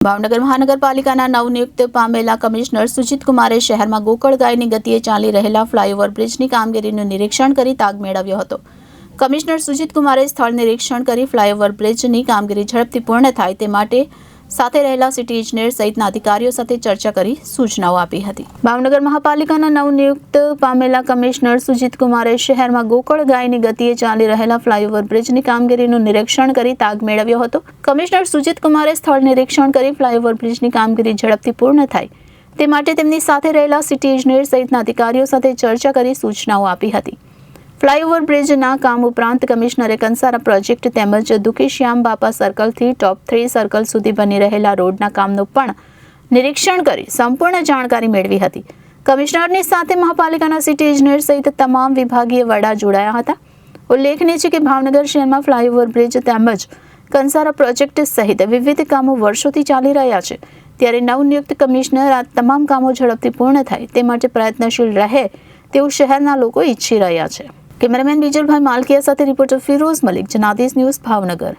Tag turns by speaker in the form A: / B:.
A: ભાવનગર મહાનગરપાલિકાના નવનિયુક્ત પામેલા કમિશનર સુજીત કુમારે શહેરમાં ગોકળ ગાયની ગતિએ ચાલી રહેલા ફ્લાયઓવર બ્રિજની કામગીરીનું નિરીક્ષણ કરી તાગ મેળવ્યો હતો. કમિશનર સુજીત કુમારે સ્થળ નિરીક્ષણ કરી ફ્લાયઓવર બ્રિજની કામગીરી ઝડપથી પૂર્ણ થાય તે માટે સાથે રહેલા સિટી ઇજનેર સહિતના અધિકારીઓ સાથે ચર્ચા કરી સૂચનાઓ આપી હતી. ભાવનગર મહાપાલિકાના નવનિયુક્ત પામેલા કમિશનર સુજીત કુમારે શહેરમાં ગોકળ ગાયની ગતિએ ચાલી રહેલા ફ્લાયઓવર બ્રિજની કામગીરીનું નિરીક્ષણ કરી તાગ મેળવ્યો હતો. કમિશનર સુજીત કુમારે સ્થળ નિરીક્ષણ કરી ફ્લાયઓવર બ્રિજની કામગીરી ઝડપથી પૂર્ણ થાય તે માટે તેમની સાથે રહેલા સિટી ઇજનેર સહિતના અધિકારીઓ સાથે ચર્ચા કરી સૂચનાઓ આપી હતી. ફ્લાયઓવર બ્રિજના કામ ઉપરાંત કમિશનરે કંસારા પ્રોજેક્ટ તેમજ દુખી શ્યામ બાપા સર્કલથી ટોપ 3 સર્કલ સુધી બની રહેલા રોડના કામનું પણ નિરીક્ષણ કરી સંપૂર્ણ જાણકારી મેળવી હતી. કમિશનરની સાથે મહાપાલિકાના સિટી ઇજનેર સહિત તમામ વિભાગીય વડા જોડાયા હતા. ઉલ્લેખનીય છે કે ભાવનગર શહેરમાં ફ્લાયઓવર બ્રિજ તેમજ કંસારા પ્રોજેક્ટ સહિત વિવિધ કામો વર્ષોથી ચાલી રહ્યા છે. ત્યારે નવનિયુક્ત કમિશનર આ તમામ કામો ઝડપથી પૂર્ણ થાય તે માટે પ્રયત્નશીલ રહે તેવું શહેરના લોકો ઈચ્છી રહ્યા છે. કેમેરામેન બીજલભાઈ માલકિયા સાથે રિપોર્ટર ફિરોઝ મલિક, જનાદેશ ન્યૂઝ, ભાવનગર.